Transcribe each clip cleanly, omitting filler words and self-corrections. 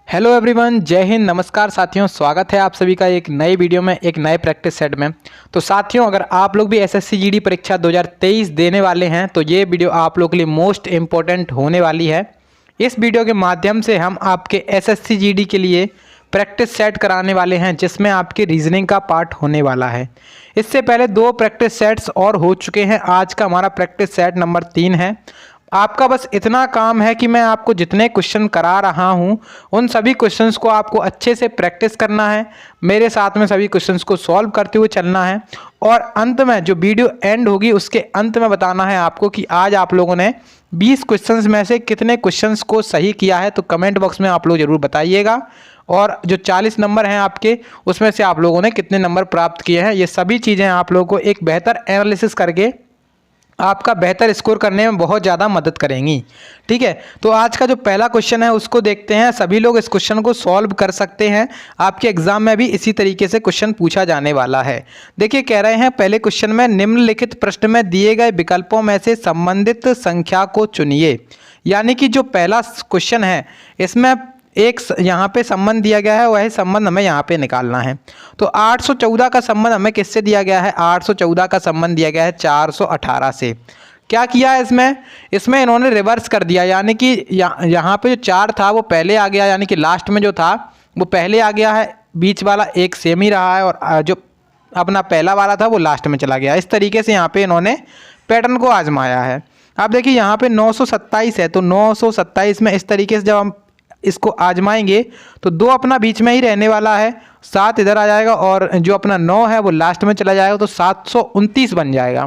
Hello everyone, जय हिंद, नमस्कार साथियों। स्वागत है आप सभी का एक नए वीडियो में, एक नए प्रैक्टिस सेट में। तो साथियों, अगर आप लोग भी एसएससी जीडी परीक्षा 2023 देने वाले हैं तो ये वीडियो आप लोग के लिए मोस्ट इम्पोर्टेंट होने वाली है। इस वीडियो के माध्यम से हम आपके एसएससी जीडी के लिए प्रैक्टिस सेट कराने वाले हैं, जिसमें आपके रीजनिंग का पार्ट होने वाला है। इससे पहले 2 प्रैक्टिस सेट्स और हो चुके हैं। आज का हमारा प्रैक्टिस सेट नंबर 3 है। आपका बस इतना काम है कि मैं आपको जितने क्वेश्चन करा रहा हूं उन सभी क्वेश्चंस को आपको अच्छे से प्रैक्टिस करना है, मेरे साथ में सभी क्वेश्चंस को सॉल्व करते हुए चलना है। और अंत में जो वीडियो एंड होगी उसके अंत में बताना है आपको कि आज आप लोगों ने 20 क्वेश्चंस में से कितने क्वेश्चंस को सही किया है। तो कमेंट बॉक्स में आप लोग ज़रूर बताइएगा। और जो 40 नंबर हैं आपके, उसमें से आप लोगों ने कितने नंबर प्राप्त किए हैं। ये सभी चीज़ें आप लोगों को एक बेहतर एनालिसिस करके आपका बेहतर स्कोर करने में बहुत ज़्यादा मदद करेंगी। ठीक है, तो आज का जो पहला क्वेश्चन है उसको देखते हैं। सभी लोग इस क्वेश्चन को सॉल्व कर सकते हैं। आपके एग्जाम में भी इसी तरीके से क्वेश्चन पूछा जाने वाला है। देखिए, कह रहे हैं पहले क्वेश्चन में निम्नलिखित प्रश्न में दिए गए विकल्पों में से संबंधित संख्या को चुनिए। यानी कि जो पहला क्वेश्चन है इसमें एक यहाँ पे संबंध दिया गया है, वही संबंध हमें यहाँ पे निकालना है। तो 814 का संबंध हमें किससे दिया गया है? 814 का संबंध दिया गया है 418 से। क्या किया है इसमें इन्होंने रिवर्स कर दिया, यानी कि यहाँ पे जो 4 था वो पहले आ गया, यानी कि लास्ट में जो था वो पहले आ गया है, बीच वाला एक सेम ही रहा है, और जो अपना पहला वाला था वो लास्ट में चला गया। इस तरीके से यहाँ पे इन्होंने पैटर्न को आजमाया है। अब देखिए यहाँ पे 927 है, तो 927 में इस तरीके से जब हम इसको आजमाएंगे तो 2 अपना बीच में ही रहने वाला है, 7 इधर आ जाएगा और जो अपना 9 है वो लास्ट में चला जाएगा, तो 729 बन जाएगा।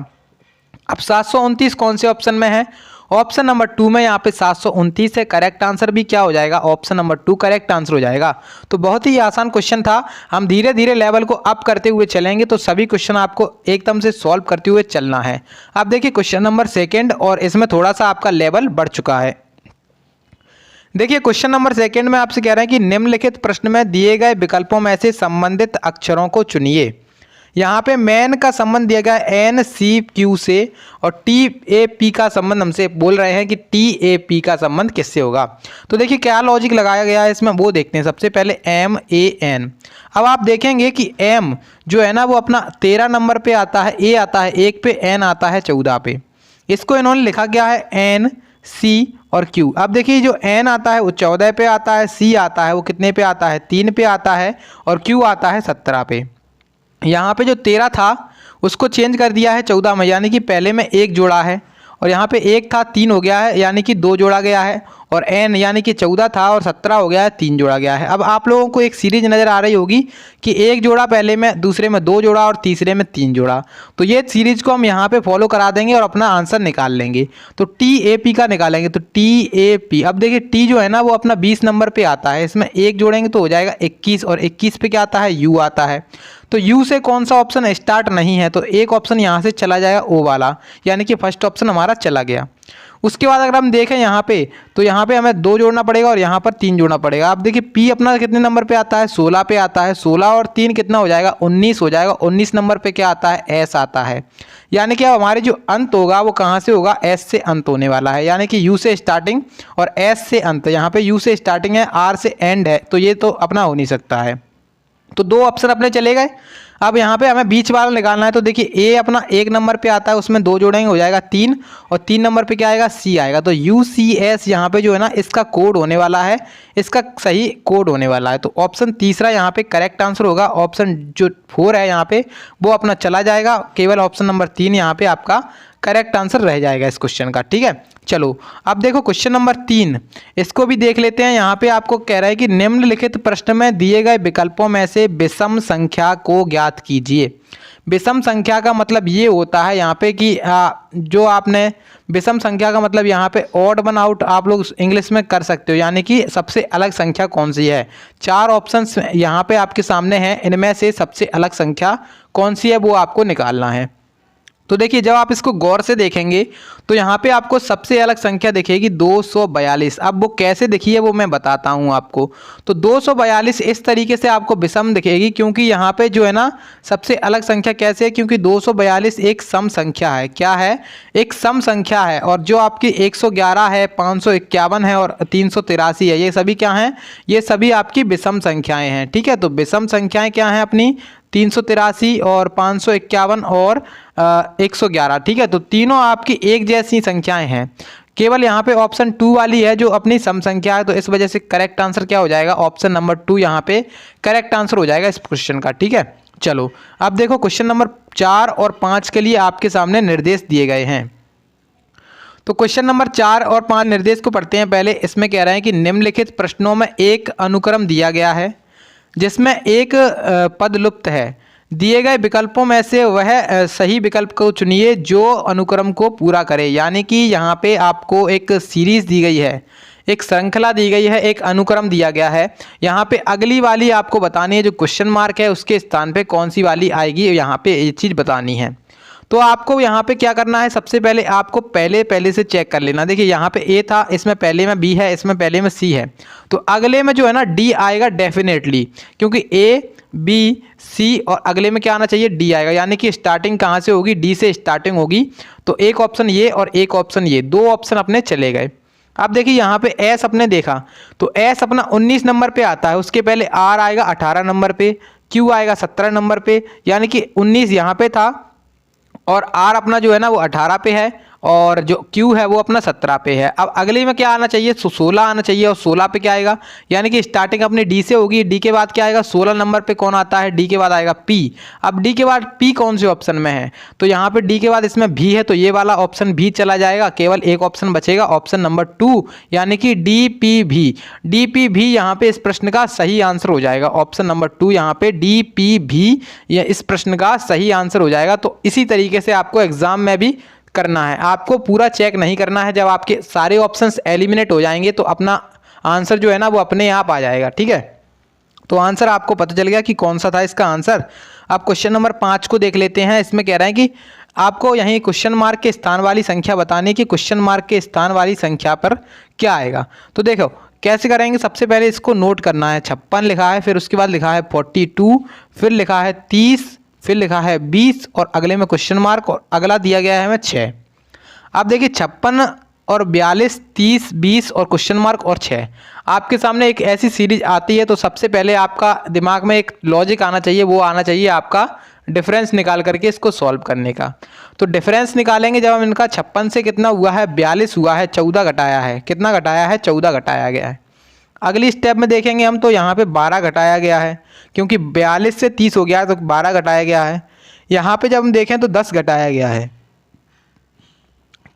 अब 729 कौन से ऑप्शन में है? ऑप्शन नंबर 2 में। यहाँ पे 729 है। करेक्ट आंसर भी क्या हो जाएगा? ऑप्शन नंबर 2 करेक्ट आंसर हो जाएगा। तो बहुत ही आसान क्वेश्चन था। हम धीरे धीरे लेवल को अप करते हुए चलेंगे तो सभी क्वेश्चन आपको एकदम से सॉल्व करते हुए चलना है। अब देखिए क्वेश्चन नंबर 2 और इसमें थोड़ा सा आपका लेवल बढ़ चुका है। देखिए क्वेश्चन नंबर 2 में आपसे कह रहे हैं कि निम्नलिखित प्रश्न में दिए गए विकल्पों में से संबंधित अक्षरों को चुनिए। यहाँ पे मैन का संबंध दिया गया है एन सी क्यू से, और टी ए पी का संबंध हमसे बोल रहे हैं कि टी ए पी का संबंध किससे होगा। तो देखिए क्या लॉजिक लगाया गया है इसमें, वो देखते हैं। सबसे पहले एम ए एन। अब आप देखेंगे कि एम जो है ना वो अपना 13 नंबर पे आता है, ए आता है 1 पे, एन आता है 14 पे। इसको इन्होंने लिखा गया है एन सी और Q। अब देखिए जो N आता है वो 14 पे आता है, C आता है वो कितने पे आता है? 3 पे आता है, और Q आता है 17 पे। यहाँ पे जो 13 था उसको चेंज कर दिया है 14 में, यानी कि पहले में 1 जोड़ा है, और यहाँ पे 1 था 3 हो गया है, यानी कि 2 जोड़ा गया है। और N यानी कि 14 था और 17 हो गया है, 3 जोड़ा गया है। अब आप लोगों को एक सीरीज नज़र आ रही होगी कि 1 जोड़ा पहले में, दूसरे में 2 जोड़ा और तीसरे में 3 जोड़ा। तो ये सीरीज को हम यहाँ पे फॉलो करा देंगे और अपना आंसर निकाल लेंगे। तो TAP का निकालेंगे, तो TAP। अब देखिए T जो है ना वो अपना 20 नंबर पे आता है, इसमें 1 जोड़ेंगे तो हो जाएगा 21, और 21 पे क्या आता है? U आता है। तो U से कौन सा ऑप्शन स्टार्ट नहीं है, तो एक ऑप्शन यहाँ से चला जाएगा O वाला, यानी कि फर्स्ट ऑप्शन हमारा चला गया। उसके बाद अगर हम देखें यहाँ पे, तो यहाँ पे हमें 2 जोड़ना पड़ेगा और यहाँ पर 3 जोड़ना पड़ेगा। अब देखिए P अपना कितने नंबर पे आता है? 16 पे आता है। 16 और 3 कितना हो जाएगा? 19 हो जाएगा। 19 नंबर पे क्या आता है? S आता है। यानी कि अब हमारे जो अंत होगा वो कहाँ से होगा? S से अंत होने वाला है, यानी कि U से स्टार्टिंग और S से अंत। यहाँ पे U से स्टार्टिंग है, R से एंड है, तो ये तो अपना हो नहीं सकता है। तो 2 ऑप्शन अपने चले गए। अब यहाँ पे हमें बीच वाला निकालना है, तो देखिए ए अपना 1 नंबर पे आता है, उसमें 2 जोड़ेंगे हो जाएगा 3, और 3 नंबर पे क्या आएगा? C आएगा। तो UCS यहाँ पे जो है ना इसका कोड होने वाला है, इसका सही कोड होने वाला है। तो ऑप्शन तीसरा यहाँ पे करेक्ट आंसर होगा। ऑप्शन जो 4 है यहाँ पे वो अपना चला जाएगा, केवल ऑप्शन नंबर 3 यहाँ पे आपका करेक्ट आंसर रह जाएगा इस क्वेश्चन का। ठीक है, चलो अब देखो क्वेश्चन नंबर 3, इसको भी देख लेते हैं। यहाँ पे आपको कह रहा है कि निम्नलिखित प्रश्न में दिए गए विकल्पों में से विषम संख्या को ज्ञात कीजिए। विषम संख्या का मतलब ये होता है यहाँ पे कि जो आपने विषम संख्या का मतलब यहाँ पे ऑड वन आउट आप लोग इंग्लिश में कर सकते हो, यानी कि सबसे अलग संख्या कौन सी है। 4 ऑप्शंस यहाँ पे आपके सामने हैं, इनमें से सबसे अलग संख्या कौन सी है वो आपको निकालना है। तो देखिए जब आप इसको गौर से देखेंगे तो यहाँ पे आपको सबसे अलग संख्या दिखेगी 242। अब वो कैसे दिखी है वो मैं बताता हूँ आपको। तो 242 इस तरीके से आपको विषम दिखेगी, क्योंकि यहाँ पे जो है ना सबसे अलग संख्या कैसे है, क्योंकि 242 एक सम संख्या है। क्या है? एक सम संख्या है। और जो आपकी 111 है, 551 है और 383 है, ये सभी क्या हैं? ये सभी आपकी विषम संख्याएं हैं। ठीक है, तो विषम संख्याएं क्या हैं अपनी? 383 और 551 और 111। ठीक है, तो तीनों आपकी एक जैसी संख्याएं हैं। केवल यहाँ पे ऑप्शन 2 वाली है जो अपनी सम संख्या है, तो इस वजह से करेक्ट आंसर क्या हो जाएगा? ऑप्शन नंबर 2 यहाँ पे करेक्ट आंसर हो जाएगा इस क्वेश्चन का। ठीक है, चलो अब देखो क्वेश्चन नंबर 4 और 5 के लिए आपके सामने निर्देश दिए गए हैं। तो क्वेश्चन नंबर 4 और 5 निर्देश को पढ़ते हैं पहले। इसमें कह रहे हैं कि निम्नलिखित प्रश्नों में एक अनुक्रम दिया गया है जिसमें एक पद लुप्त है। दिए गए विकल्पों में से वह सही विकल्प को चुनिए जो अनुक्रम को पूरा करे। यानी कि यहाँ पे आपको एक सीरीज दी गई है, एक श्रृंखला दी गई है, एक अनुक्रम दिया गया है। यहाँ पे अगली वाली आपको बतानी है, जो क्वेश्चन मार्क है उसके स्थान पे कौन सी वाली आएगी, यहाँ पे ये चीज़ बतानी है। तो आपको यहाँ पे क्या करना है? सबसे पहले आपको पहले से चेक कर लेना। देखिए यहाँ पे ए था, इसमें पहले में बी है, इसमें पहले में सी है, तो अगले में जो है ना डी आएगा डेफिनेटली, क्योंकि ए बी सी और अगले में क्या आना चाहिए? डी आएगा। यानी कि स्टार्टिंग कहाँ से होगी? डी से स्टार्टिंग होगी। तो एक ऑप्शन ये और एक ऑप्शन ये, दो ऑप्शन अपने चले गए। अब देखिए यहाँ पे एस अपने देखा तो एस अपना 19 नंबर पे आता है, उसके पहले आर आएगा 18 नंबर पे, क्यू आएगा 17 नंबर पे, यानी कि 19 यहाँ पे था और आर अपना जो है ना वो 18 पे है और जो क्यू है वो अपना 17 पे है। अब अगले में क्या आना चाहिए? 16 आना चाहिए और 16 पे क्या आएगा? यानी कि स्टार्टिंग अपने डी से होगी। डी के बाद क्या आएगा? 16 नंबर पे कौन आता है? डी के बाद आएगा पी। अब डी के बाद पी कौन से ऑप्शन में है? तो यहाँ पे डी के बाद इसमें भी है, तो ये वाला ऑप्शन भी चला जाएगा। केवल एक ऑप्शन बचेगा, ऑप्शन नंबर 2, यानी कि डी पी भी। डी पी भी यहाँ पे इस प्रश्न का सही आंसर हो जाएगा। ऑप्शन नंबर 2 यहाँ पे डी पी भी यह इस प्रश्न का सही आंसर हो जाएगा। तो इसी तरीके से आपको एग्जाम में भी करना है। आपको पूरा चेक नहीं करना है। जब आपके सारे ऑप्शंस एलिमिनेट हो जाएंगे तो अपना आंसर जो है ना वो अपने आप आ जाएगा। ठीक है, तो आंसर आपको पता चल गया कि कौन सा था इसका आंसर। अब क्वेश्चन नंबर 5 को देख लेते हैं। इसमें कह रहे हैं कि आपको यहीं क्वेश्चन मार्क के स्थान वाली संख्या बतानी कि क्वेश्चन मार्क के स्थान वाली संख्या पर क्या आएगा। तो देखो कैसे करेंगे। सबसे पहले इसको नोट करना है। 56 लिखा है, फिर उसके बाद लिखा है 42, फिर लिखा है 30, फिर लिखा है 20 और अगले में क्वेश्चन मार्क और अगला दिया गया है हमें 6। अब देखिए 56 और 42, 30, 20 और क्वेश्चन मार्क और 6 आपके सामने एक ऐसी सीरीज आती है। तो सबसे पहले आपका दिमाग में एक लॉजिक आना चाहिए, वो आना चाहिए आपका डिफरेंस निकाल करके इसको सॉल्व करने का। तो डिफरेंस निकालेंगे जब हम इनका 56 से कितना हुआ है? 42 हुआ है, 14 घटाया है। कितना घटाया है? 14 घटाया गया है। अगली स्टेप में देखेंगे हम तो यहाँ पे 12 घटाया गया है, क्योंकि 42 से 30 हो गया है तो 12 घटाया गया है। यहाँ पे जब हम देखें तो 10 घटाया गया है,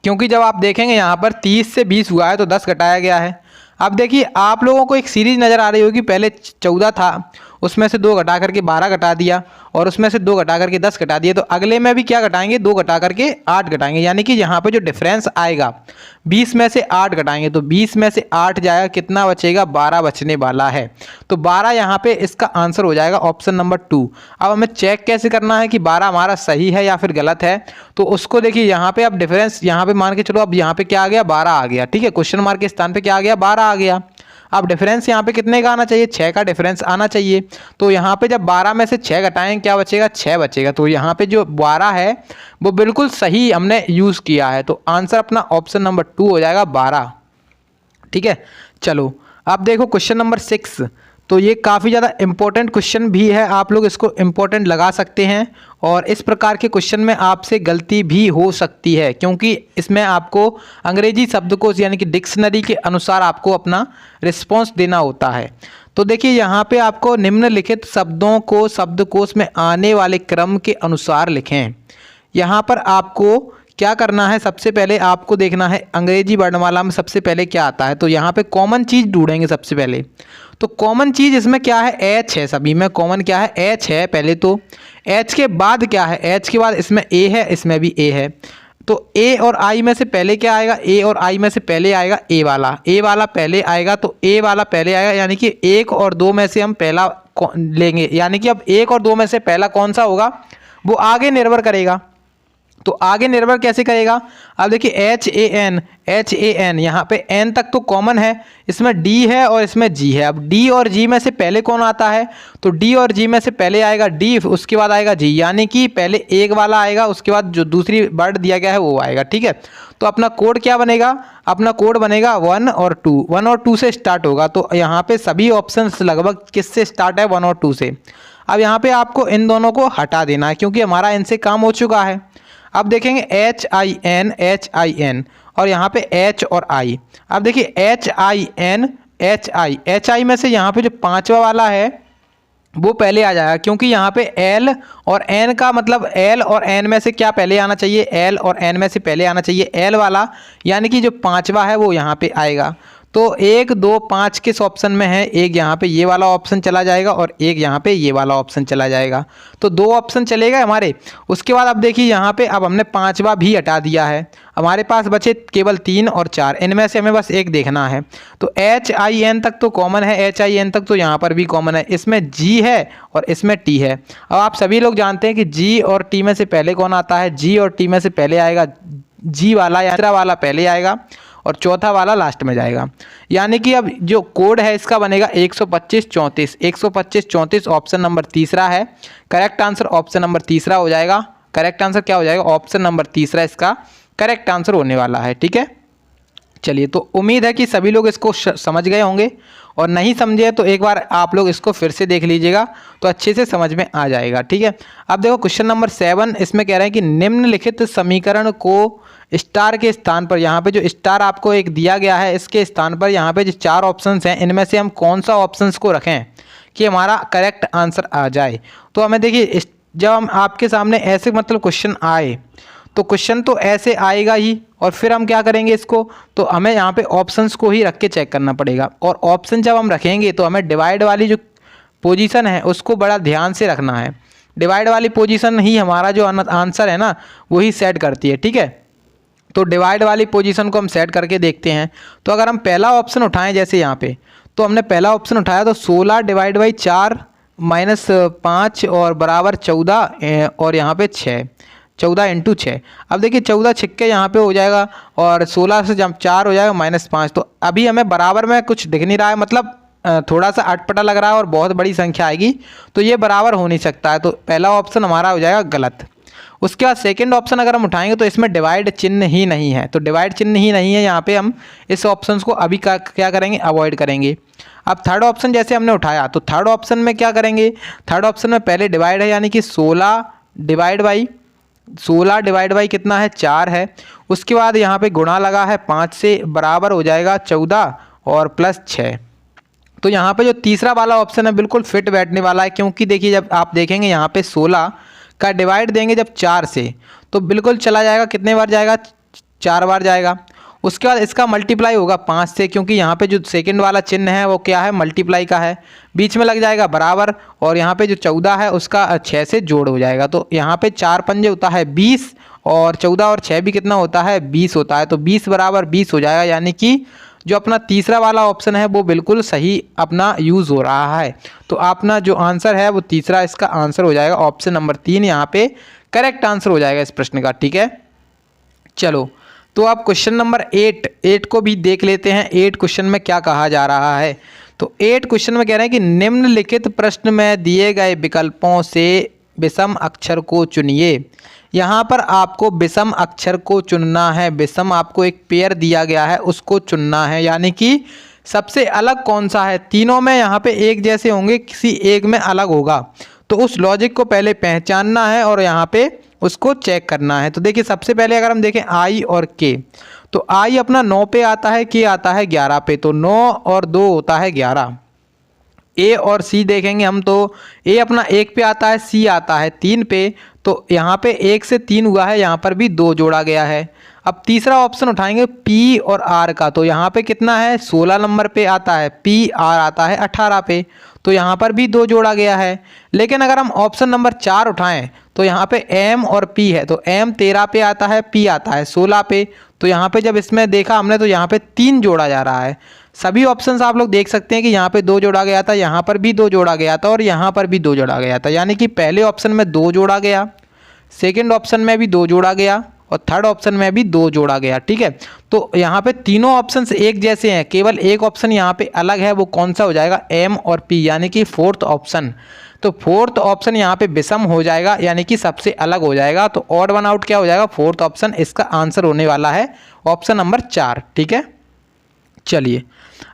क्योंकि जब आप देखेंगे यहाँ पर 30 से 20 हुआ है तो 10 घटाया गया है। अब देखिए आप लोगों को एक सीरीज नज़र आ रही होगी। पहले 14 था, उसमें से 2 घटा करके 12 घटा दिया और उसमें से 2 घटा करके 10 घटा दिया। तो अगले में भी क्या घटाएंगे? 2 घटा करके 8 घटाएंगे। यानी कि यहाँ पे जो डिफरेंस आएगा 20 में से 8 घटाएंगे तो 20 में से 8 जाएगा, कितना बचेगा? 12 बचने वाला है। तो 12 यहाँ पे इसका आंसर हो जाएगा ऑप्शन नंबर 2। अब हमें चेक कैसे करना है कि 12 हमारा सही है या फिर गलत है? तो उसको देखिए यहाँ पे अब डिफरेंस यहाँ पे मान के चलो, अब यहाँ पे क्या आ गया? 12 आ गया। ठीक है, क्वेश्चन मार्क के स्थान पे क्या आ गया? 12 आ गया। अब डिफरेंस यहाँ पे कितने का आना चाहिए? 6 का डिफरेंस आना चाहिए। तो यहाँ पे जब 12 में से 6 घटाएं क्या बचेगा? 6 बचेगा। तो यहाँ पे जो 12 है वो बिल्कुल सही हमने यूज़ किया है। तो आंसर अपना ऑप्शन नंबर 2 हो जाएगा 12। ठीक है, चलो अब देखो क्वेश्चन नंबर 6। तो ये काफ़ी ज़्यादा इम्पोर्टेंट क्वेश्चन भी है, आप लोग इसको इम्पोर्टेंट लगा सकते हैं। और इस प्रकार के क्वेश्चन में आपसे गलती भी हो सकती है, क्योंकि इसमें आपको अंग्रेजी शब्दकोश यानी कि डिक्शनरी के अनुसार आपको अपना रिस्पॉन्स देना होता है। तो देखिए यहाँ पे आपको निम्नलिखित शब्दों को शब्दकोश में आने वाले क्रम के अनुसार लिखें। यहाँ पर आपको क्या करना है? सबसे पहले आपको देखना है अंग्रेजी वर्णमाला में सबसे पहले क्या आता है। तो यहाँ पे कॉमन चीज़ ढूंढेंगे सबसे पहले। तो कॉमन चीज़ इसमें क्या है? एच है। सभी में कॉमन क्या है? एच है पहले। तो एच के बाद क्या है? एच के बाद इसमें ए है, इसमें भी ए है। तो ए और आई में से पहले क्या आएगा? ए और आई में से पहले आएगा ए वाला। ए वाला पहले आएगा, तो ए वाला पहले आएगा। यानी कि 1 और 2 में से हम पहला लेंगे। यानी कि अब 1 और 2 में से पहला कौन सा होगा वो आगे निर्भर करेगा। तो आगे निर्भर कैसे करेगा। अब देखिए एच ए एन यहाँ पे एन तक तो कॉमन है, इसमें डी है और इसमें जी है। अब डी और जी में से पहले कौन आता है, तो डी और जी में से पहले आएगा डी, उसके बाद आएगा जी, यानी कि पहले एक वाला आएगा, उसके बाद जो दूसरी वर्ड दिया गया है वो आएगा। ठीक है, तो अपना कोड क्या बनेगा, अपना कोड बनेगा 1 और 2, 1 और 2 से स्टार्ट होगा। तो यहाँ पे सभी ऑप्शंस लगभग किससे स्टार्ट है, 1 और 2 से। अब यहाँ पे आपको इन दोनों को हटा देना है क्योंकि हमारा इनसे काम हो चुका है। अब देखेंगे एच आई एन और यहाँ पे एच और आई। अब देखिए एच आई में से यहाँ पे जो पांचवा वाला है वो पहले आ जाएगा क्योंकि यहाँ पे एल और एन का मतलब एल और एन में से क्या पहले आना चाहिए, एल और एन में से पहले आना चाहिए एल वाला, यानी कि जो पांचवा है वो यहाँ पे आएगा। तो 1 2 5 किस ऑप्शन में है, एक यहाँ पे ये वाला ऑप्शन चला जाएगा और एक यहाँ पे ये वाला ऑप्शन चला जाएगा। तो 2 ऑप्शन चलेगा हमारे। उसके बाद अब देखिए यहाँ पे अब हमने पांचवा भी हटा दिया है, हमारे पास बचे केवल 3 और 4, इनमें से हमें बस एक देखना है। तो एच आई एन तक तो कॉमन है, एच आई एन तक तो यहाँ पर भी कॉमन है, इसमें जी है और इसमें टी है। अब आप सभी लोग जानते हैं कि जी और टी में से पहले कौन आता है, जी और टी में से पहले आएगा जी वाला या तीसरा वाला पहले आएगा और चौथा वाला लास्ट में जाएगा। यानी कि अब जो कोड है इसका बनेगा 12534 ऑप्शन नंबर तीसरा है। करेक्ट आंसर ऑप्शन नंबर तीसरा हो जाएगा। करेक्ट आंसर क्या हो जाएगा, ऑप्शन नंबर तीसरा इसका करेक्ट आंसर होने वाला है। ठीक है, चलिए, तो उम्मीद है कि सभी लोग इसको समझ गए होंगे और नहीं समझे तो एक बार आप लोग इसको फिर से देख लीजिएगा तो अच्छे से समझ में आ जाएगा। ठीक है, अब देखो क्वेश्चन नंबर 7 इसमें कह रहे हैं कि निम्नलिखित समीकरण को स्टार के स्थान पर, यहाँ पे जो स्टार आपको एक दिया गया है इसके स्थान पर यहाँ पे जो 4 ऑप्शंस हैं इनमें से हम कौन सा ऑप्शंस को रखें कि हमारा करेक्ट आंसर आ जाए। तो हमें देखिए जब हम आपके सामने ऐसे मतलब क्वेश्चन आए तो क्वेश्चन तो ऐसे आएगा ही और फिर हम क्या करेंगे इसको, तो हमें यहाँ पे ऑप्शंस को ही रख के चेक करना पड़ेगा। और ऑप्शन जब हम रखेंगे तो हमें डिवाइड वाली जो पोजीशन है उसको बड़ा ध्यान से रखना है। डिवाइड वाली पोजीशन ही हमारा जो आंसर है ना वही सेट करती है। ठीक है, तो डिवाइड वाली पोजीशन को हम सेट करके देखते हैं। तो अगर हम पहला ऑप्शन उठाएं जैसे यहाँ पे, तो हमने पहला ऑप्शन उठाया तो 16 डिवाइड बाई 4 माइनस 5 और बराबर 14 और यहाँ पे 6, 14 इंटू 6। अब देखिए 14 छिक्के यहाँ पे हो जाएगा और 16 से जब 4 हो जाएगा -5। तो अभी हमें बराबर में कुछ दिख नहीं रहा है, मतलब थोड़ा सा अटपटा लग रहा है और बहुत बड़ी संख्या आएगी तो ये बराबर हो नहीं सकता है। तो पहला ऑप्शन हमारा हो जाएगा गलत। उसके बाद सेकंड ऑप्शन अगर हम उठाएंगे तो इसमें डिवाइड चिन्ह ही नहीं है, तो डिवाइड चिन्ह ही नहीं है यहाँ पे, हम इस ऑप्शन को अभी क्या करेंगे, अवॉइड करेंगे। अब थर्ड ऑप्शन जैसे हमने उठाया तो थर्ड ऑप्शन में क्या करेंगे, थर्ड ऑप्शन में पहले डिवाइड है यानी कि 16 डिवाइड बाई कितना है, 4 है। उसके बाद यहाँ पे गुणा लगा है 5 से, बराबर हो जाएगा 14 और प्लस 6। तो यहाँ पे जो तीसरा वाला ऑप्शन है बिल्कुल फिट बैठने वाला है, क्योंकि देखिए जब आप देखेंगे यहाँ पे 16 का डिवाइड देंगे जब 4 से तो बिल्कुल चला जाएगा, कितने बार जाएगा, 4 बार जाएगा। उसके बाद इसका मल्टीप्लाई होगा 5 से, क्योंकि यहाँ पे जो सेकंड वाला चिन्ह है वो क्या है, मल्टीप्लाई का है, बीच में लग जाएगा बराबर, और यहाँ पे जो 14 है उसका 6 से जोड़ हो जाएगा। तो यहाँ पे 4 पंजे होता है 20 और 14 और 6 भी कितना होता है, 20 होता है। तो 20 बराबर 20 हो जाएगा, यानी कि जो अपना तीसरा वाला ऑप्शन है वो बिल्कुल सही अपना यूज़ हो रहा है। तो अपना जो आंसर है वो तीसरा इसका आंसर हो जाएगा, ऑप्शन नंबर 3 यहाँ पे करेक्ट आंसर हो जाएगा इस प्रश्न का। ठीक है, चलो तो आप क्वेश्चन नंबर 8 को भी देख लेते हैं। 8 क्वेश्चन में क्या कहा जा रहा है, तो 8 क्वेश्चन में कह रहे हैं कि निम्नलिखित प्रश्न में दिए गए विकल्पों से विषम अक्षर को चुनिए। यहाँ पर आपको विषम अक्षर को चुनना है, विषम आपको एक पेयर दिया गया है उसको चुनना है, यानी कि सबसे अलग कौन सा है, तीनों में यहाँ पे एक जैसे होंगे, किसी एक में अलग होगा। तो उस लॉजिक को पहले पहचानना है और यहाँ पे उसको चेक करना है। तो देखिए सबसे पहले अगर हम देखें आई और के, तो आई अपना 9 पे आता है, के आता है 11 पे, तो 9 और 2 होता है 11। ए और सी देखेंगे हम तो ए अपना 1 पे आता है, सी आता है 3 पे, तो यहाँ पे 1 से 3 हुआ है, यहाँ पर भी 2 जोड़ा गया है। अब तीसरा ऑप्शन उठाएंगे पी और आर का, तो यहाँ पे कितना है, 16 नंबर पे आता है, पी आर आता है 18 पे, तो यहाँ पर भी 2 जोड़ा गया है। लेकिन अगर हम ऑप्शन नंबर 4 उठाएं तो यहाँ पे एम और पी है, तो एम 13 पे आता है, पी आता है 16 पे, तो यहाँ पे जब इसमें देखा हमने तो यहाँ पे 3 जोड़ा जा रहा है। सभी ऑप्शंस आप लोग देख सकते हैं कि यहाँ पे 2 जोड़ा गया था, यहाँ पर भी 2 जोड़ा गया था और यहाँ पर भी 2 जोड़ा गया था, यानी कि पहले ऑप्शन में 2 जोड़ा गया, सेकंड ऑप्शन में भी 2 जोड़ा गया और थर्ड ऑप्शन में भी 2 जोड़ा गया। ठीक है, तो यहाँ पे तीनों ऑप्शंस एक जैसे हैं, केवल एक ऑप्शन यहाँ पे अलग है, वो कौन सा हो जाएगा, एम और पी, यानी कि फोर्थ ऑप्शन। तो फोर्थ ऑप्शन यहाँ पे विषम हो जाएगा, यानी कि सबसे अलग हो जाएगा। तो ऑड वन आउट क्या हो जाएगा, फोर्थ ऑप्शन इसका आंसर होने वाला है ऑप्शन नंबर 4। ठीक है, चलिए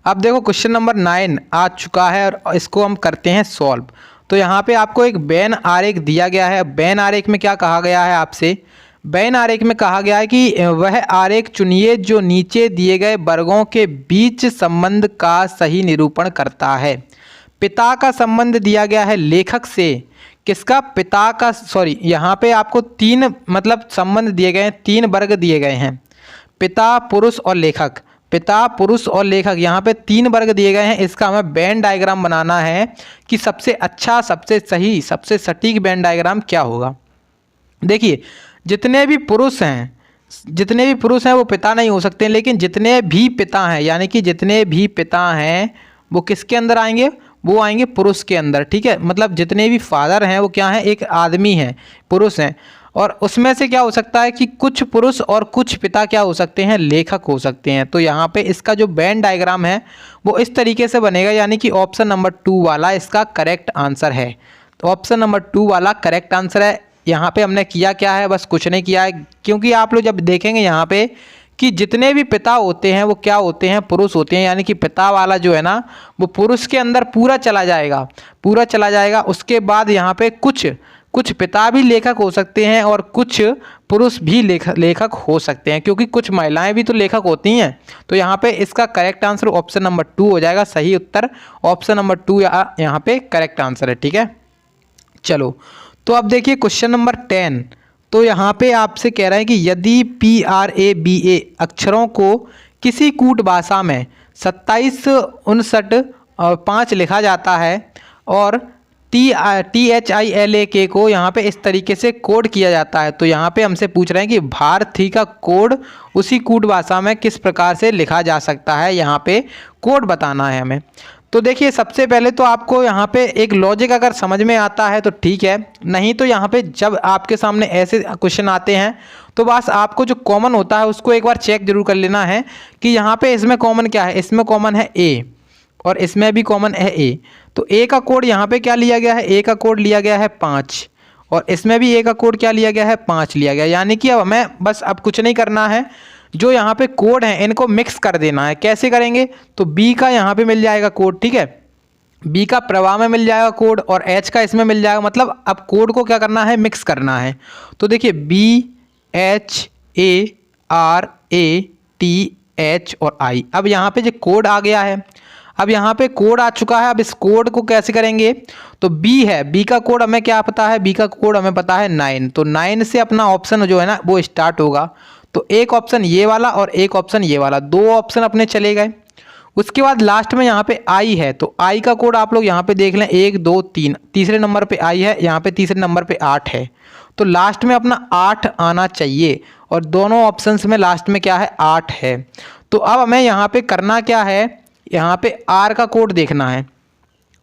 अब देखो क्वेश्चन नंबर 9 आ चुका है और इसको हम करते हैं सॉल्व। तो यहाँ पे आपको एक वेन आरेख दिया गया है। वेन आरेख में क्या कहा गया है आपसे, वेन आरेख में कहा गया है कि वह आरेख चुनिए जो नीचे दिए गए वर्गों के बीच संबंध का सही निरूपण करता है। पिता का संबंध दिया गया है लेखक से, किसका, पिता का, सॉरी यहाँ पे आपको 3 मतलब संबंध दिए गए हैं, 3 वर्ग दिए गए हैं, पिता, पुरुष और लेखक। पिता, पुरुष और लेखक, यहाँ पे 3 वर्ग दिए गए हैं। इसका हमें वेन डायग्राम बनाना है कि सबसे अच्छा, सबसे सही, सबसे सटीक वेन डायग्राम क्या होगा। देखिए जितने भी पुरुष हैं वो पिता नहीं हो सकते, लेकिन जितने भी पिता हैं, यानी कि जितने भी पिता हैं वो किसके अंदर आएंगे, वो आएंगे पुरुष के अंदर। ठीक है, मतलब जितने भी फादर हैं वो क्या हैं, एक आदमी हैं, पुरुष हैं। और उसमें से क्या हो सकता है कि कुछ पुरुष और कुछ पिता क्या हो सकते हैं, लेखक हो सकते हैं। तो यहाँ पे इसका जो वेन डायग्राम है वो इस तरीके से बनेगा, यानी कि ऑप्शन नंबर 2 वाला इसका करेक्ट आंसर है। तो ऑप्शन नंबर 2 वाला करेक्ट आंसर है। यहाँ पे हमने किया क्या है, बस कुछ नहीं किया है, क्योंकि आप लोग जब देखेंगे यहाँ पे कि जितने भी पिता होते हैं वो क्या होते हैं, पुरुष होते हैं, यानी कि पिता वाला जो है ना वो पुरुष के अंदर पूरा चला जाएगा। उसके बाद यहाँ पे कुछ पिता भी लेखक हो सकते हैं और कुछ पुरुष भी लेखक हो सकते हैं, क्योंकि कुछ महिलाएं भी तो लेखक होती हैं। तो यहाँ पे इसका करेक्ट आंसर ऑप्शन नंबर 2 हो जाएगा। सही उत्तर ऑप्शन नंबर 2 यहाँ पे करेक्ट आंसर है। ठीक है, चलो तो अब देखिए क्वेश्चन नंबर 10। तो यहाँ पे आपसे कह रहा है कि यदि PRABA अक्षरों को किसी कूट भाषा में 2759 लिखा जाता है और THILAK को यहाँ पे इस तरीके से कोड किया जाता है, तो यहाँ पे हमसे पूछ रहे हैं कि भारती का कोड उसी कूट भाषा में किस प्रकार से लिखा जा सकता है, यहाँ पे कोड बताना है हमें। तो देखिए सबसे पहले तो आपको यहाँ पे एक लॉजिक अगर समझ में आता है तो ठीक है, नहीं तो यहाँ पे जब आपके सामने ऐसे क्वेश्चन आते हैं तो बस आपको जो कॉमन होता है उसको एक बार चेक जरूर कर लेना है कि यहाँ पे इसमें कॉमन क्या है। इसमें कॉमन है A और इसमें भी कॉमन है A। तो A का कोड यहाँ पे क्या लिया गया है, A का कोड लिया गया है 5 और इसमें भी A का कोड क्या लिया गया है, 5 लिया गया। यानी कि अब हमें बस अब कुछ नहीं करना है, जो यहाँ पे कोड है इनको मिक्स कर देना है। कैसे करेंगे, तो B का यहाँ पे मिल जाएगा कोड, ठीक है, B का प्रवाह में मिल जाएगा कोड और H का इसमें मिल जाएगा। मतलब अब कोड को क्या करना है, मिक्स करना है। तो देखिए BHARATH और I, अब यहाँ पे जो कोड आ गया है, अब यहाँ पे कोड आ चुका है। अब इस कोड को कैसे करेंगे, तो B है, B का कोड हमें क्या पता है, B का कोड हमें पता है 9। तो 9 से अपना ऑप्शन जो है ना वो स्टार्ट होगा। तो एक ऑप्शन ये वाला और एक ऑप्शन ये वाला, 2 ऑप्शन अपने चले गए। उसके बाद लास्ट में यहाँ पे I है, तो I का कोड आप लोग यहाँ पे देख लें 1 2 3, तीसरे नंबर पे I है, यहाँ पे तीसरे नंबर पे 8 है। तो लास्ट में अपना 8 आना चाहिए और दोनों ऑप्शंस में लास्ट में क्या है, 8 है। तो अब हमें यहाँ पे करना क्या है, यहाँ पे R का कोड देखना है।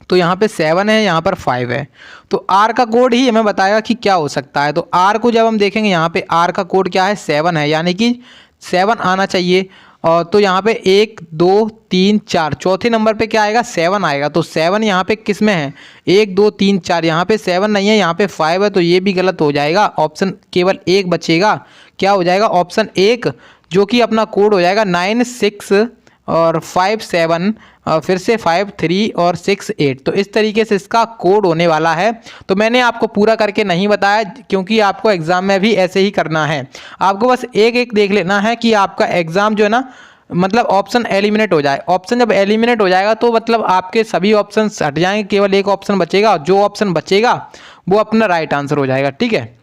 तो यहाँ पे 7 है, यहाँ पर 5 है, तो R का कोड ही हमें बताएगा कि क्या हो सकता है। तो R को जब हम देखेंगे यहाँ पे R का कोड क्या है, 7 है, यानी कि 7 आना चाहिए। और तो यहाँ पे 1 2 3 4, चौथे नंबर पे क्या आएगा, 7 आएगा। तो 7 यहाँ पे किस में है, 1 2 3 4, यहाँ पे 7 नहीं है, यहाँ पे 5 है, तो ये भी गलत हो जाएगा। ऑप्शन केवल एक बचेगा, क्या हो जाएगा, ऑप्शन 1, जो कि अपना कोड हो जाएगा 9 6 और 5 7, फिर से 5 3 और 6 8। तो इस तरीके से इसका कोड होने वाला है। तो मैंने आपको पूरा करके नहीं बताया, क्योंकि आपको एग्ज़ाम में भी ऐसे ही करना है। आपको बस एक एक देख लेना है कि आपका एग्ज़ाम जो है ना, मतलब ऑप्शन एलिमिनेट हो जाए। ऑप्शन जब एलिमिनेट हो जाएगा तो मतलब आपके सभी ऑप्शन हट जाएंगे, केवल एक ऑप्शन बचेगा, और जो ऑप्शन बचेगा वो अपना राइट आंसर हो जाएगा। ठीक है,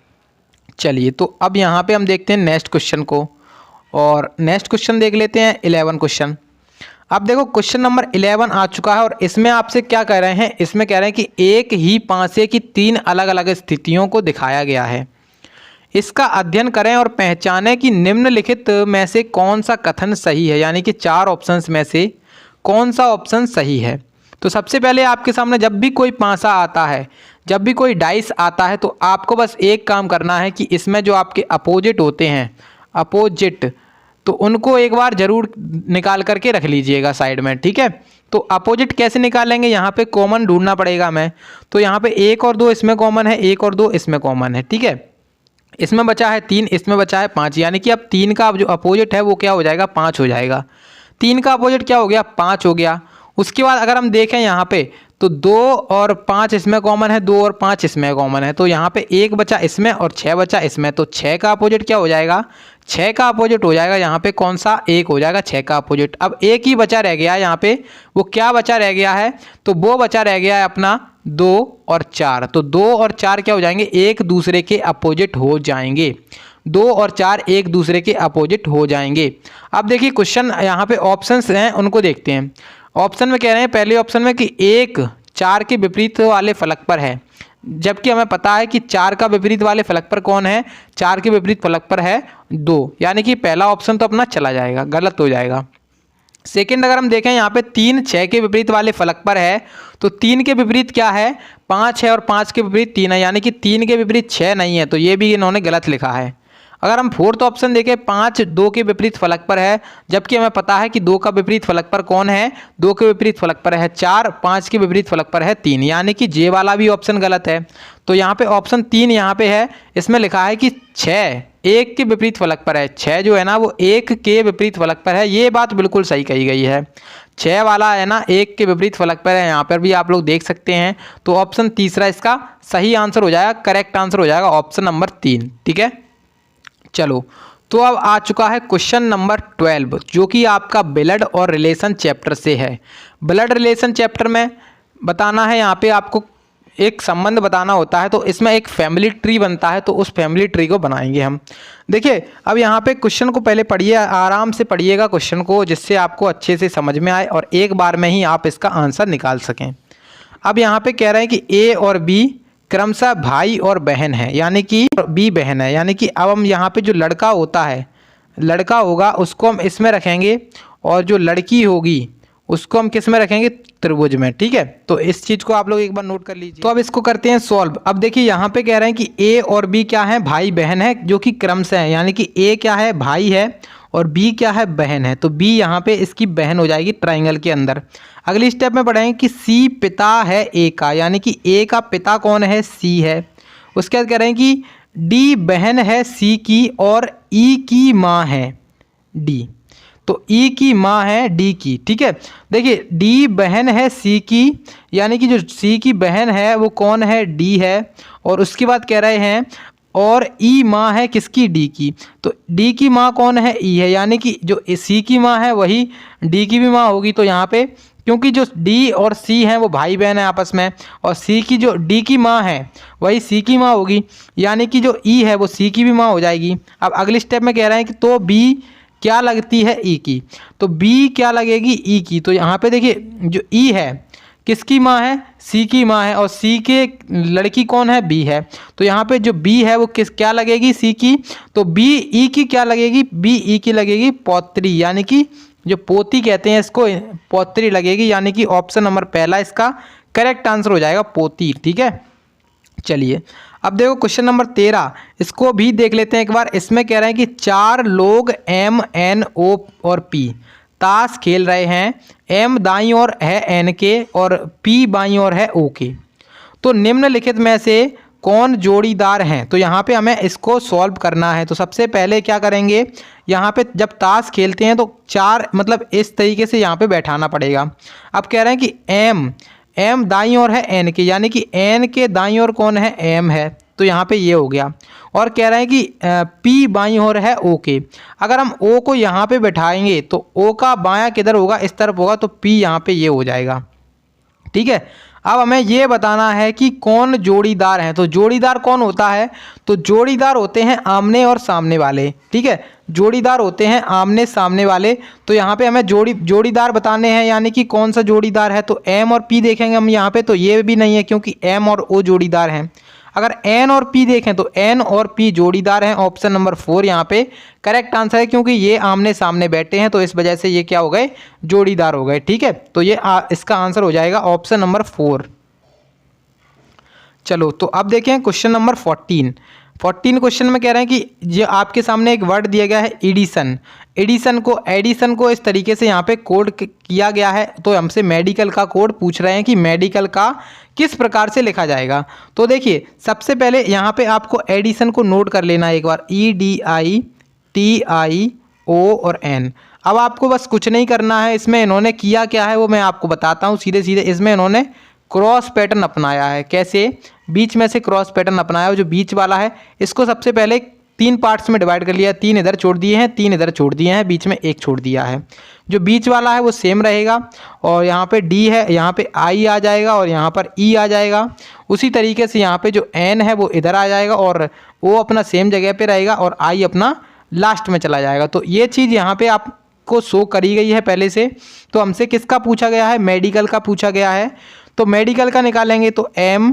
चलिए तो अब यहाँ पर हम देखते हैं नेक्स्ट क्वेश्चन को, और नेक्स्ट क्वेश्चन देख लेते हैं 11 क्वेश्चन। अब देखो क्वेश्चन नंबर 11 आ चुका है और इसमें आपसे क्या कह रहे हैं, इसमें कह रहे हैं कि एक ही पासे की 3 अलग अलग स्थितियों को दिखाया गया है। इसका अध्ययन करें और पहचानें कि निम्नलिखित में से कौन सा कथन सही है, यानी कि 4 ऑप्शंस में से कौन सा ऑप्शन सही है। तो सबसे पहले आपके सामने जब भी कोई पासा आता है, जब भी कोई डाइस आता है, तो आपको बस एक काम करना है कि इसमें जो आपके अपोजिट होते हैं, अपोजिट, तो उनको एक बार ज़रूर निकाल करके रख लीजिएगा साइड में, ठीक है। तो अपोजिट कैसे निकालेंगे, यहाँ पे कॉमन ढूंढना पड़ेगा हमें। तो यहाँ पे 1 और 2 इसमें कॉमन है, 1 और 2 इसमें कॉमन है, ठीक है। इसमें बचा है 3, इसमें बचा है 5, यानी कि अब 3 का जो अपोजिट है वो क्या हो जाएगा, 5 हो जाएगा। 3 का अपोजिट क्या हो गया, 5 हो गया। उसके बाद अगर हम देखें यहाँ पे तो 2 और 5 इसमें कॉमन है, 2 और 5 इसमें कॉमन है, तो यहाँ पे 1 बचा इसमें और 6 बचा इसमें। तो 6 का अपोजिट क्या हो जाएगा, 6 का अपोजिट हो जाएगा यहाँ पे कौन सा, 1 हो जाएगा 6 का अपोजिट। अब एक ही बचा रह गया है यहाँ पे, वो क्या बचा रह गया है, तो वो बचा रह गया है अपना 2 और 4। तो 2 और 4 क्या हो जाएंगे, एक दूसरे के अपोजिट हो जाएंगे। 2 और 4 एक दूसरे के अपोजिट हो जाएंगे। अब देखिए क्वेश्चन यहाँ पे ऑप्शंस हैं, उनको देखते हैं। ऑप्शन में कह रहे हैं, पहले ऑप्शन में कि 1 4 के विपरीत वाले फलक पर है, जबकि हमें पता है कि 4 का विपरीत वाले फलक पर कौन है, 4 के विपरीत फलक पर है 2, यानी कि पहला ऑप्शन तो अपना चला जाएगा, गलत हो जाएगा। सेकंड अगर हम देखें यहाँ पे 3 6 के विपरीत वाले फलक पर है, तो 3 के विपरीत क्या है, 5 है और 5 के विपरीत 3 है, यानी कि 3 के विपरीत 6 नहीं है, तो ये भी इन्होंने गलत लिखा है। अगर हम फोर्थ ऑप्शन देखें, 5 2 के विपरीत फलक पर है, जबकि हमें पता है कि 2 का विपरीत फलक पर कौन है, 2 के विपरीत फलक पर है 4, 5 के विपरीत फलक पर है 3, यानी कि जे वाला भी ऑप्शन गलत है। तो यहाँ पे ऑप्शन 3 यहाँ पे है, इसमें लिखा है कि 6 1 के विपरीत फलक पर है, 6 जो है ना वो 1 के विपरीत फलक पर है। ये बात बिल्कुल सही कही गई है, 6 वाला है ना 1 के विपरीत फलक पर है, यहाँ पर भी आप लोग देख सकते हैं। तो ऑप्शन तीसरा इसका सही आंसर हो जाएगा, करेक्ट आंसर हो जाएगा ऑप्शन नंबर 3, ठीक है। चलो, तो अब आ चुका है क्वेश्चन नंबर 12, जो कि आपका ब्लड और रिलेशन चैप्टर से है। ब्लड रिलेशन चैप्टर में बताना है, यहाँ पे आपको एक संबंध बताना होता है, तो इसमें एक फैमिली ट्री बनता है, तो उस फैमिली ट्री को बनाएंगे हम। देखिए अब यहाँ पे क्वेश्चन को पहले पढ़िए, आराम से पढ़िएगा क्वेश्चन को, जिससे आपको अच्छे से समझ में आए और एक बार में ही आप इसका आंसर निकाल सकें। अब यहाँ पे कह रहे हैं कि ए और बी क्रमशः भाई और बहन है, यानी कि बी बहन है, यानी कि अब हम यहाँ पे जो लड़का होता है, लड़का होगा उसको हम इसमें रखेंगे, और जो लड़की होगी उसको हम किस में रखेंगे, त्रिभुज में, ठीक है। तो इस चीज़ को आप लोग एक बार नोट कर लीजिए। तो अब इसको करते हैं सॉल्व। अब देखिए यहाँ पे कह रहे हैं कि ए और बी क्या है, भाई बहन है, जो कि क्रमशः है, यानी कि ए क्या है, भाई है, और बी क्या है, बहन है। तो बी यहाँ पे इसकी बहन हो जाएगी ट्राइंगल के अंदर। अगली स्टेप में पढ़ेंगे कि सी पिता है ए का, यानी कि ए का पिता कौन है, सी है। उसके बाद कह रहे हैं कि डी बहन है सी की और ई की माँ है डी, तो ई की माँ है डी की, ठीक है। देखिए डी बहन है सी की, यानी कि जो सी की बहन है वो कौन है, डी है। और उसके बाद कह रहे हैं और ई माँ है किसकी, डी की, तो डी की माँ कौन है, ई है, यानी कि जो सी की माँ है वही डी की भी माँ होगी। तो यहाँ पे क्योंकि जो डी और सी हैं वो भाई बहन है आपस में, और सी की जो डी की माँ है वही सी की माँ होगी, यानी कि जो ई है वो सी की भी माँ हो जाएगी। अब अगले स्टेप में कह रहे हैं कि तो बी क्या लगती है, ई की, तो बी क्या लगेगी, ई की। तो यहाँ पे देखिए जो ई है किसकी माँ है, सी की माँ है, और सी के लड़की कौन है, बी है। तो यहाँ पे जो बी है वो क्या लगेगी, सी की, तो बी ई की क्या लगेगी, बी ई की लगेगी पौत्री, यानी कि जो पोती कहते हैं इसको, पौत्री लगेगी, यानी कि ऑप्शन नंबर पहला इसका करेक्ट आंसर हो जाएगा, पोती, ठीक है। चलिए अब देखो क्वेश्चन नंबर 13, इसको भी देख लेते हैं एक बार। इसमें कह रहे हैं कि 4 लोग एम एन ओ और पी ताश खेल रहे हैं, एम दाईं ओर है एन के और पी बाईं ओर है ओ के, तो निम्नलिखित में से कौन जोड़ीदार हैं। तो यहाँ पे हमें इसको सॉल्व करना है। तो सबसे पहले क्या करेंगे, यहाँ पे जब ताश खेलते हैं तो 4 मतलब इस तरीके से यहाँ पे बैठाना पड़ेगा। अब कह रहे हैं कि एम दाईं ओर है एन के, यानी कि एन के दाईं ओर कौन है, एम है, तो यहाँ पे ये हो गया। और कह रहे हैं कि पी बाईं ओर है ओ के। अगर हम ओ को यहाँ पे बैठाएंगे तो ओ का बायां किधर होगा, इस तरफ होगा, तो पी यहाँ पे ये हो जाएगा, ठीक है। अब हमें ये बताना है कि कौन जोड़ीदार हैं। तो जोड़ीदार कौन होता है, तो जोड़ीदार होते हैं आमने और सामने वाले, ठीक है, जोड़ीदार होते हैं आमने सामने वाले। तो यहाँ पे हमें जोड़ीदार बताने हैं, यानी कि कौन सा जोड़ीदार है। तो एम और पी देखेंगे हम यहाँ पे, तो ये भी नहीं है क्योंकि एम और ओ जोड़ीदार हैं। अगर एन और पी देखें तो एन और पी जोड़ीदार हैं, ऑप्शन नंबर 4 यहाँ पे करेक्ट आंसर है, क्योंकि ये आमने सामने बैठे हैं तो इस वजह से ये क्या हो गए, जोड़ीदार हो गए। ठीक है, तो ये इसका आंसर हो जाएगा ऑप्शन नंबर 4। चलो तो अब देखें क्वेश्चन नंबर 14 क्वेश्चन में कह रहे हैं कि जो आपके सामने एक वर्ड दिया गया है एडिशन, एडिशन को इस तरीके से यहाँ पे कोड किया गया है। तो हमसे मेडिकल का कोड पूछ रहे हैं कि मेडिकल का किस प्रकार से लिखा जाएगा। तो देखिए सबसे पहले यहाँ पे आपको एडिशन को नोट कर लेना है एक बार, EDITIO और N। अब आपको बस कुछ नहीं करना है, इसमें इन्होंने किया क्या है वो मैं आपको बताता हूँ सीधे सीधे। इसमें इन्होंने क्रॉस पैटर्न अपनाया है। कैसे? बीच में से क्रॉस पैटर्न अपनाया है। जो बीच वाला है इसको सबसे पहले 3 पार्ट्स में डिवाइड कर लिया, 3 इधर छोड़ दिए हैं, 3 इधर छोड़ दिए हैं, बीच में 1 छोड़ दिया है। जो बीच वाला है वो सेम रहेगा और यहाँ पे D है, यहाँ पे I आ जाएगा और यहाँ पर E आ जाएगा। उसी तरीके से यहाँ पे जो N है वो इधर आ जाएगा और O अपना सेम जगह पे रहेगा और I अपना लास्ट में चला जाएगा। तो ये चीज़ यहाँ पे आपको शो करी गई है पहले से। तो हमसे किसका पूछा गया है? मेडिकल का पूछा गया है। तो मेडिकल का निकालेंगे तो MEDICAL।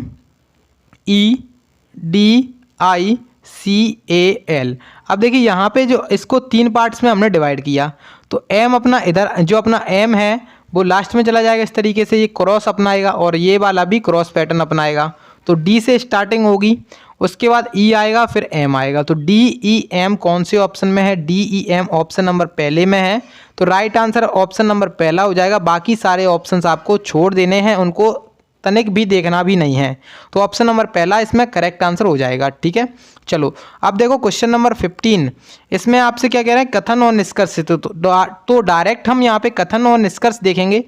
अब देखिए यहाँ पे जो इसको 3 पार्ट्स में हमने डिवाइड किया तो M अपना इधर, जो अपना M है वो लास्ट में चला जाएगा इस तरीके से, ये क्रॉस अपनाएगा और ये वाला भी क्रॉस पैटर्न अपनाएगा। तो D से स्टार्टिंग होगी, उसके बाद E आएगा, फिर M आएगा। तो DEM कौन से ऑप्शन में है? DEM ऑप्शन नंबर पहले में है। तो राइट आंसर ऑप्शन नंबर पहला हो जाएगा। बाकी सारे ऑप्शंस आपको छोड़ देने हैं, उनको तनिक भी देखना भी नहीं है। तो ऑप्शन नंबर पहला इसमें करेक्ट आंसर हो जाएगा। ठीक है, चलो अब देखो क्वेश्चन नंबर 15। इसमें आपसे क्या कह रहे हैं? कथन और निष्कर्ष। तो डायरेक्ट हम यहाँ पे कथन और निष्कर्ष देखेंगे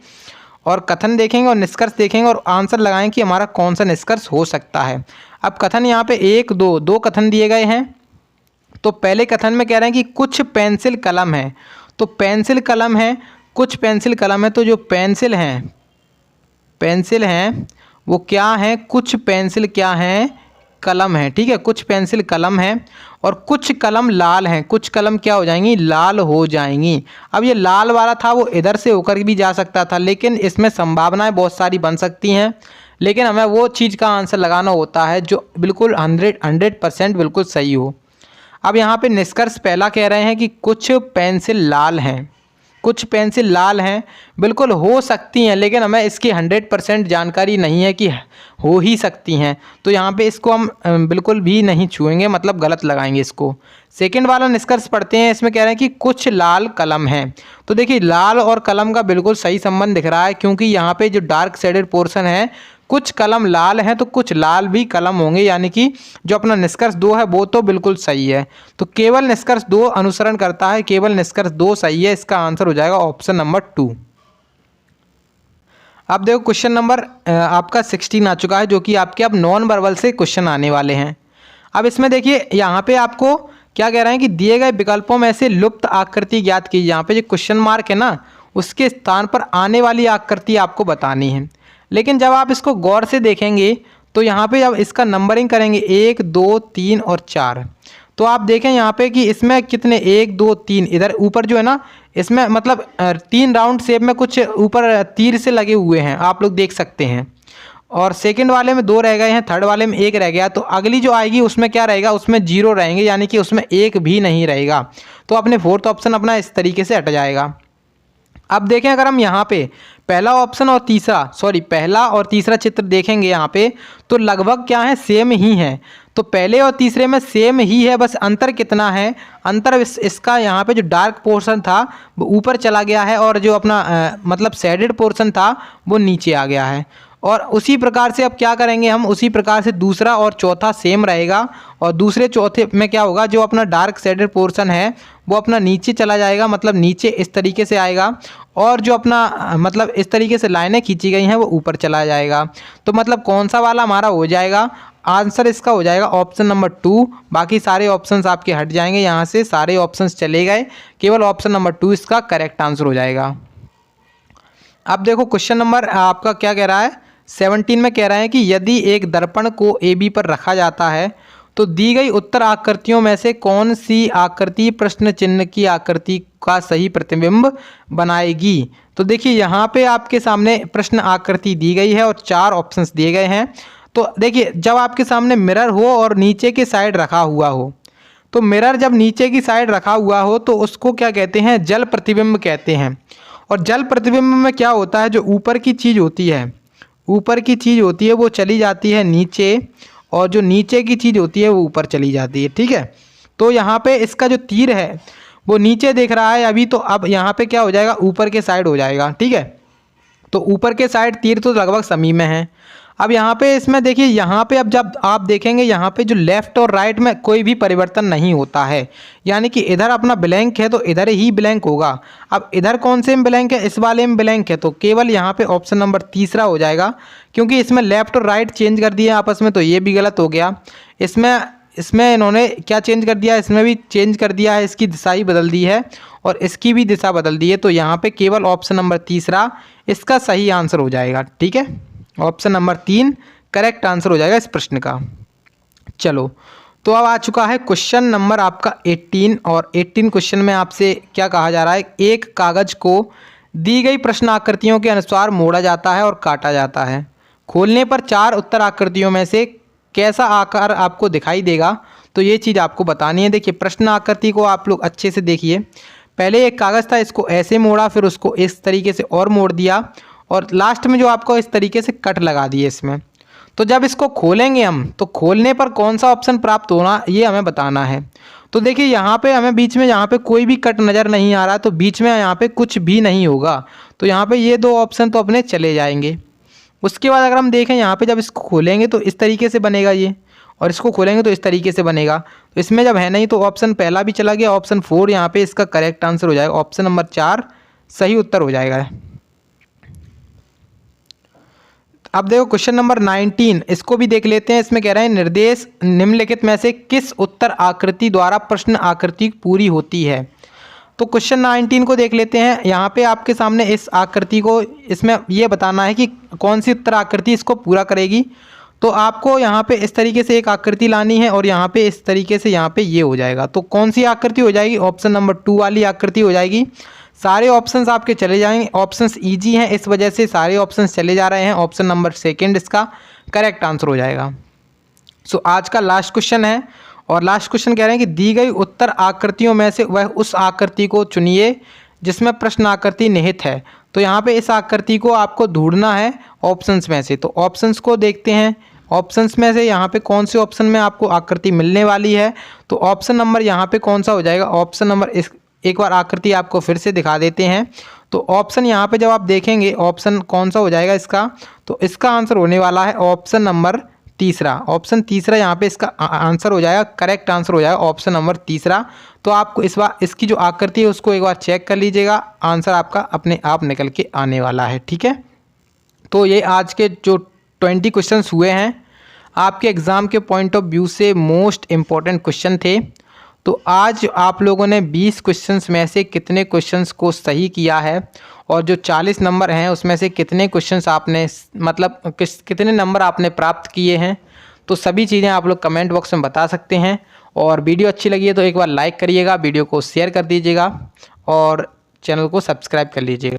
और कथन देखेंगे और निष्कर्ष देखेंगे और आंसर लगाएं कि हमारा कौन सा निष्कर्ष हो सकता है। अब कथन यहाँ पे 1 2 कथन दिए गए हैं। तो पहले कथन में कह रहे हैं कि कुछ पेंसिल कलम है। तो पेंसिल कलम है, कुछ पेंसिल कलम है। तो जो पेंसिल हैं वो क्या है? कुछ पेंसिल क्या है? कलम है। ठीक है, कुछ पेंसिल कलम है और कुछ कलम लाल हैं। कुछ कलम क्या हो जाएंगी? लाल हो जाएंगी। अब ये लाल वाला था वो इधर से होकर भी जा सकता था, लेकिन इसमें संभावनाएं बहुत सारी बन सकती हैं। लेकिन हमें वो चीज़ का आंसर लगाना होता है जो बिल्कुल 100% बिल्कुल सही हो। अब यहाँ पे निष्कर्ष पहला कह रहे हैं कि कुछ पेंसिल लाल हैं। कुछ पेंसिल लाल हैं, बिल्कुल हो सकती हैं, लेकिन हमें इसकी 100% जानकारी नहीं है कि हो ही सकती हैं। तो यहाँ पे इसको हम बिल्कुल भी नहीं छुएंगे, मतलब गलत लगाएंगे इसको। सेकंड वाला निष्कर्ष पढ़ते हैं। इसमें कह रहे हैं कि कुछ लाल कलम हैं। तो देखिए लाल और कलम का बिल्कुल सही संबंध दिख रहा है, क्योंकि यहाँ पे जो डार्क शेडेड पोर्शन है, कुछ कलम लाल हैं तो कुछ लाल भी कलम होंगे, यानी कि जो अपना निष्कर्ष 2 है वो तो बिल्कुल सही है। तो केवल निष्कर्ष 2 अनुसरण करता है, केवल निष्कर्ष 2 सही है। इसका आंसर हो जाएगा ऑप्शन नंबर 2। अब देखो क्वेश्चन नंबर आपका 16 आ चुका है, जो कि आपके अब नॉन वर्बल से क्वेश्चन आने वाले हैं। अब इसमें देखिए यहाँ पे आपको क्या कह रहे हैं कि दिए गए विकल्पों में से लुप्त आकृति ज्ञात कीजिए। यहाँ पे जो क्वेश्चन मार्क है ना, उसके स्थान पर आने वाली आकृति आपको बतानी है। लेकिन जब आप इसको गौर से देखेंगे तो यहाँ पे जब इसका नंबरिंग करेंगे 1 2 3 और 4, तो आप देखें यहाँ पे कि इसमें कितने 1 2 3 इधर ऊपर जो है ना, इसमें मतलब 3 राउंड शेप में कुछ ऊपर तीर से लगे हुए हैं, आप लोग देख सकते हैं। और सेकंड वाले में 2 रह गए हैं, थर्ड वाले में 1 रह गया। तो अगली जो आएगी उसमें क्या रहेगा? उसमें 0 रहेंगे, यानी कि उसमें 1 भी नहीं रहेगा। तो अपने 4th ऑप्शन अपना इस तरीके से हट जाएगा। अब देखें अगर हम यहाँ पे पहला और तीसरा चित्र देखेंगे यहाँ पे, तो लगभग क्या है? सेम ही है। तो पहले और तीसरे में सेम ही है, बस अंतर कितना है? अंतर इसका यहाँ पे जो डार्क पोर्शन था वो ऊपर चला गया है और जो अपना मतलब शेडेड पोर्शन था वो नीचे आ गया है। और उसी प्रकार से अब क्या करेंगे हम? उसी प्रकार से दूसरा और चौथा सेम रहेगा और दूसरे चौथे में क्या होगा? जो अपना डार्क शेडेड पोर्शन है वो अपना नीचे चला जाएगा, मतलब नीचे इस तरीके से आएगा, और जो अपना मतलब इस तरीके से लाइनें खींची गई हैं वो ऊपर चला जाएगा। तो मतलब कौन सा वाला हमारा हो जाएगा? आंसर इसका हो जाएगा ऑप्शन नंबर 2। बाकी सारे ऑप्शंस आपके हट जाएंगे, यहाँ से सारे ऑप्शंस चले गए, केवल ऑप्शन नंबर 2 इसका करेक्ट आंसर हो जाएगा। अब देखो क्वेश्चन नंबर आपका क्या कह रहा है? 17 में कह रहा है कि यदि एक दर्पण को AB पर रखा जाता है तो दी गई उत्तर आकृतियों में से कौन सी आकृति प्रश्न चिन्ह की आकृति का सही प्रतिबिंब बनाएगी? तो देखिए यहाँ पे आपके सामने प्रश्न आकृति दी गई है और 4 ऑप्शंस दिए गए हैं। तो देखिए जब आपके सामने मिरर हो और नीचे की साइड रखा हुआ हो, तो मिरर जब नीचे की साइड रखा हुआ हो तो उसको क्या कहते हैं, जल प्रतिबिंब कहते हैं। और जल प्रतिबिंब में क्या होता है, जो ऊपर की चीज़ होती है, ऊपर की चीज़ होती है वो चली जाती है नीचे, और जो नीचे की चीज़ होती है वो ऊपर चली जाती है। ठीक है, तो यहाँ पे इसका जो तीर है वो नीचे देख रहा है अभी, तो अब यहाँ पे क्या हो जाएगा, ऊपर के साइड हो जाएगा। ठीक है, तो ऊपर के साइड तीर तो लगभग समी में है। अब यहाँ पे इसमें देखिए, यहाँ पे अब जब आप देखेंगे यहाँ पे जो लेफ़्ट और राइट में कोई भी परिवर्तन नहीं होता है, यानी कि इधर अपना ब्लैंक है तो इधर ही ब्लैंक होगा। अब इधर कौन से में ब्लैंक है, इस वाले में ब्लैंक है, तो केवल यहाँ पे ऑप्शन नंबर तीसरा हो जाएगा, क्योंकि इसमें लेफ़्ट और राइट चेंज कर दिया आपस में, तो ये भी गलत हो गया। इसमें इन्होंने क्या चेंज कर दिया, इसमें भी चेंज कर दिया है, इसकी दिशा ही बदल दी है और इसकी भी दिशा बदल दी है, तो यहाँ पे केवल ऑप्शन नंबर तीसरा इसका सही आंसर हो जाएगा। ठीक है, ऑप्शन नंबर 3 करेक्ट आंसर हो जाएगा इस प्रश्न का। चलो, तो अब आ चुका है क्वेश्चन नंबर आपका 18, और 18 क्वेश्चन में आपसे क्या कहा जा रहा है, एक कागज़ को दी गई प्रश्न आकृतियों के अनुसार मोड़ा जाता है और काटा जाता है। खोलने पर 4 उत्तर आकृतियों में से कैसा आकार आपको दिखाई देगा, तो ये चीज़ आपको बतानी है। देखिए प्रश्न आकृति को आप लोग अच्छे से देखिए। पहले एक कागज़ था, इसको ऐसे मोड़ा, फिर उसको इस तरीके से और मोड़ दिया, और लास्ट में जो आपको इस तरीके से कट लगा दिए इसमें। तो जब इसको खोलेंगे हम, तो खोलने पर कौन सा ऑप्शन प्राप्त होना ये हमें बताना है। तो देखिए यहाँ पे हमें बीच में यहाँ पे कोई भी कट नज़र नहीं आ रहा, तो बीच में यहाँ पे कुछ भी नहीं होगा, तो यहाँ पे ये 2 ऑप्शन तो अपने चले जाएंगे। उसके बाद अगर हम देखें यहाँ पे, जब इसको खोलेंगे तो इस तरीके से बनेगा ये, और इसको खोलेंगे तो इस तरीके से बनेगा, तो इसमें जब है नहीं तो ऑप्शन पहला भी चला गया, ऑप्शन 4 यहाँ पे इसका करेक्ट आंसर हो जाएगा, ऑप्शन नंबर 4 सही उत्तर हो जाएगा। अब देखो क्वेश्चन नंबर 19, इसको भी देख लेते हैं। इसमें कह रहे हैं निर्देश निम्नलिखित में से किस उत्तर आकृति द्वारा प्रश्न आकृति पूरी होती है। तो क्वेश्चन 19 को देख लेते हैं। यहाँ पे आपके सामने इस आकृति को, इसमें ये बताना है कि कौन सी उत्तर आकृति इसको पूरा करेगी। तो आपको यहाँ पे इस तरीके से एक आकृति लानी है, और यहाँ पे इस तरीके से यहाँ पे ये हो जाएगा। तो कौन सी आकृति हो जाएगी, ऑप्शन नंबर 2 वाली आकृति हो जाएगी। सारे ऑप्शंस आपके चले जाएंगे, ऑप्शंस इजी हैं इस वजह से सारे ऑप्शंस चले जा रहे हैं। ऑप्शन नंबर 2 इसका करेक्ट आंसर हो जाएगा। सो आज का लास्ट क्वेश्चन है, और लास्ट क्वेश्चन कह रहे हैं कि दी गई उत्तर आकृतियों में से वह उस आकृति को चुनिए जिसमें प्रश्न आकृति निहित है। तो यहाँ पे इस आकृति को आपको ढूंढना है ऑप्शंस में से। तो ऑप्शंस को देखते हैं, ऑप्शंस में से यहाँ पे कौन से ऑप्शन में आपको आकृति मिलने वाली है। तो ऑप्शन नंबर यहाँ पे कौन सा हो जाएगा, ऑप्शन नंबर एक बार आकृति आपको फिर से दिखा देते हैं। तो ऑप्शन यहाँ पे जब आप देखेंगे ऑप्शन कौन सा हो जाएगा इसका, तो इसका आंसर होने वाला है ऑप्शन नंबर 3। ऑप्शन 3 यहाँ पे इसका आंसर हो जाएगा, करेक्ट आंसर हो जाएगा ऑप्शन नंबर 3। तो आपको इस बार इसकी जो आकृति है उसको एक बार चेक कर लीजिएगा, आंसर आपका अपने आप निकल के आने वाला है। ठीक है, तो ये आज के जो 20 क्वेश्चंस हुए हैं आपके एग्ज़ाम के पॉइंट ऑफ व्यू से मोस्ट इम्पॉर्टेंट क्वेश्चन थे। तो आज आप लोगों ने 20 क्वेश्चंस में से कितने क्वेश्चंस को सही किया है, और जो 40 नंबर हैं उसमें से कितने क्वेश्चंस आपने मतलब कितने नंबर आपने प्राप्त किए हैं, तो सभी चीज़ें आप लोग कमेंट बॉक्स में बता सकते हैं। और वीडियो अच्छी लगी है तो एक बार लाइक करिएगा, वीडियो को शेयर कर दीजिएगा और चैनल को सब्सक्राइब कर लीजिएगा।